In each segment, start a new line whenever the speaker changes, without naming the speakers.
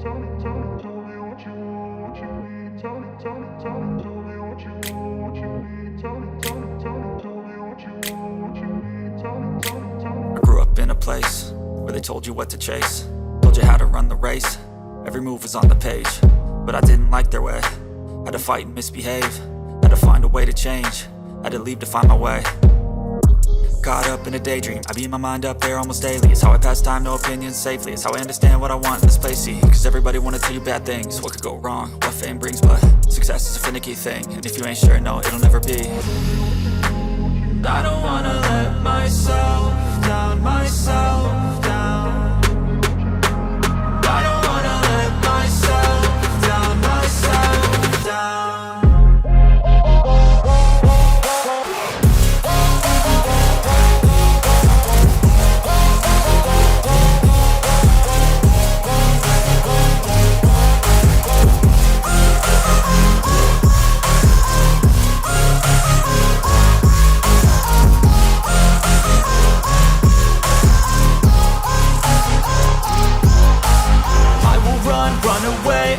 I grew up in a place where they told you what to chase, told you how to run the race. Every move was on the page, but I didn't like their way. Had to fight and misbehave, had to find a way to change, had to leave to find my way. Caught up in a daydream, I beat my mind up there almost daily. It's how I pass time, no opinions safely. It's how I understand what I want in this place, see. Cause everybody wanna tell you bad things, what could go wrong, what fame brings. But success is a finicky thing, and if you ain't sure, no, it'll never be. I don't wanna let myself down, myself down. I don't wanna let myself down, myself down.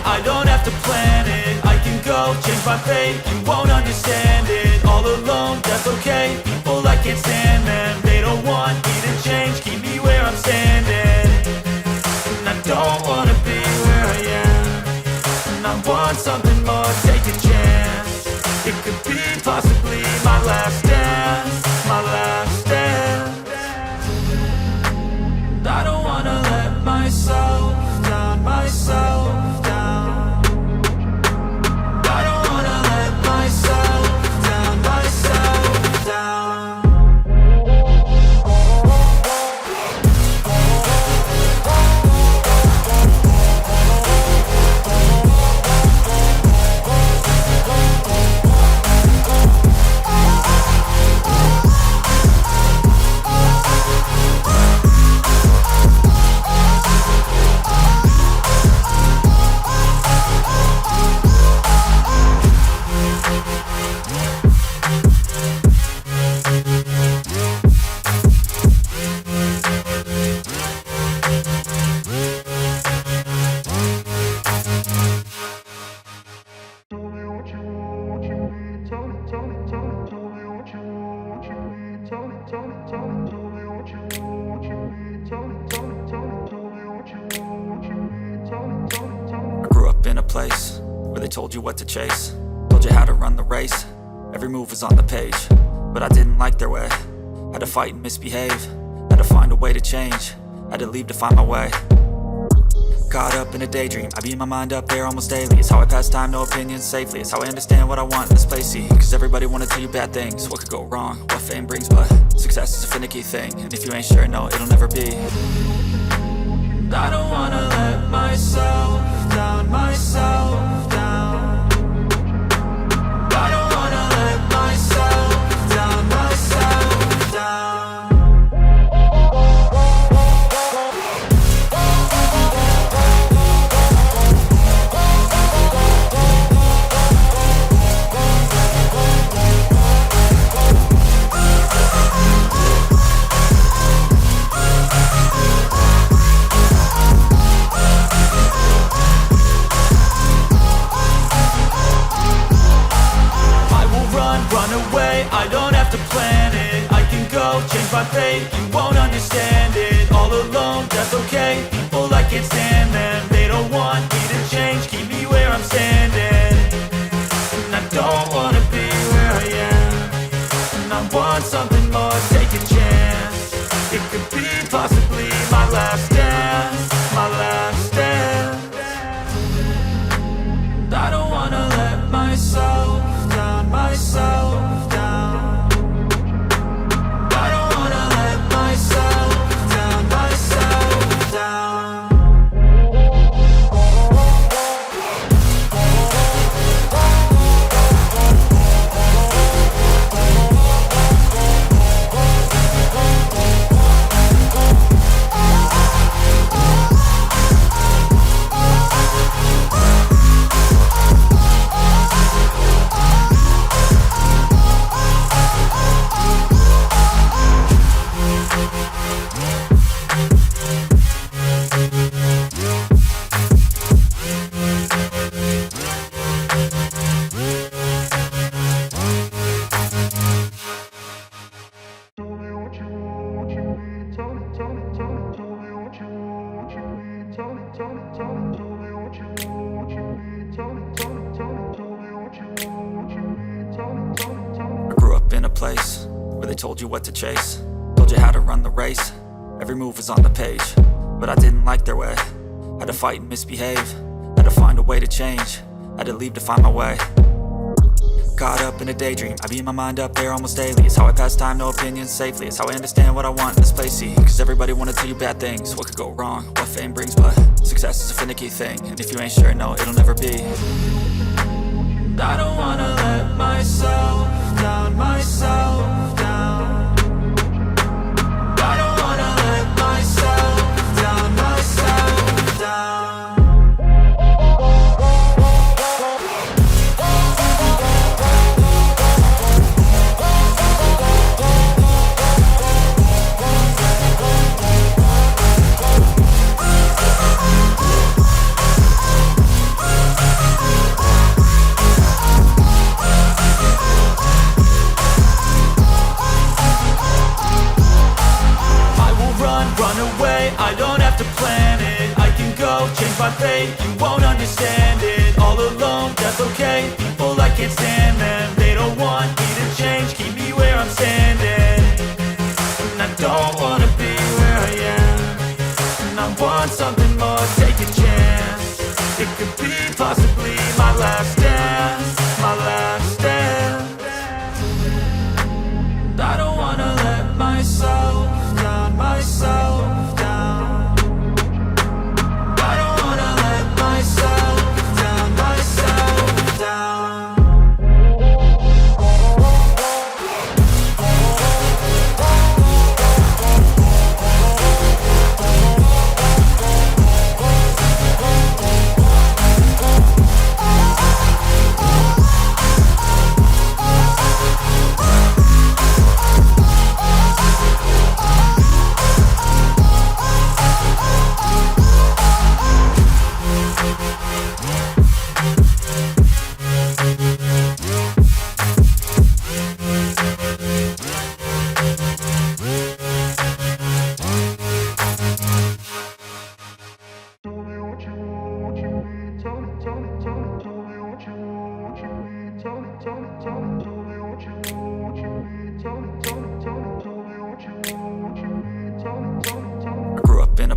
I don't have to plan it, I can go change my fate. You won't understand it, all alone, that's okay. People I can't stand them, they don't want me to change. Keep me where I'm standing, and I don't wanna be where I am. And I want something more, take a chance. It could be possibly my last dance, my last dance. And I don't wanna let myself down, myself. Place where they told you what to chase, told you how to run the race. Every move was on the page, but I didn't like their way. Had to fight and misbehave, had to find a way to change, had to leave to find my way. Caught up in a daydream, I beat my mind up there almost daily. It's how I pass time, no opinions safely. It's how I understand what I want in this place, see. Cause everybody wanna tell you bad things, what could go wrong, what fame brings. But success is a finicky thing, and if you ain't sure, no, it'll never be. I don't wanna let myself down, myself down. I don't wanna let myself down, myself down. I don't have to plan it, I can go change my fate. You won't understand it, all alone, that's okay. People I can't stand them, they don't want me to change. Keep me where I'm standing, and I don't wanna be where I am. And I want something more, take a chance. It could be possibly my last dance, my last dance. And I don't wanna let myself down, myself. place where they told you what to chase, told you how to run the race. Every move was on the page, but I didn't like their way. Had to fight and misbehave, had to find a way to change, had to leave to find my way. Caught up in a daydream, I beat my mind up there almost daily. It's how I pass time, no opinions safely. It's how I understand what I want in this place, see. Cause everybody wanna tell you bad things, what could go wrong, what fame brings. But success is a finicky thing, and if you ain't sure, no, it'll never be. I don't wanna let myself down, myself down. I don't wanna let myself down, myself down. I don't have to plan it, I can go change my fate. You won't understand it, all alone, that's okay. People, I can't stand them, they don't want me to change. Keep me where I'm standing, and I don't wanna be where I am. And I want something more, take a chance. It could be possibly my last dance, my last dance. And I don't wanna let myself down, myself down.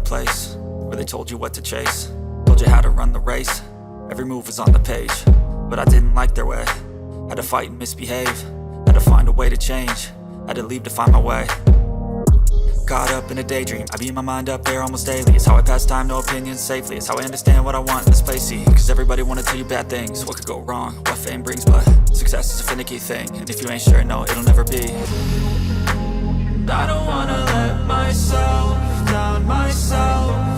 Place where they told you what to chase, told you how to run the race. Every move was on the page, but I didn't like their way. Had to fight and misbehave, had to find a way to change, had to leave to find my way. Caught up in a daydream, I beat my mind up there almost daily. It's how I pass time, no opinions safely. It's how I understand what I want in this place, see. Cause everybody wanna tell you bad things, what could go wrong, what fame brings. But success is a finicky thing, and if you ain't sure, no, it'll never be. I don't wanna let myself down, myself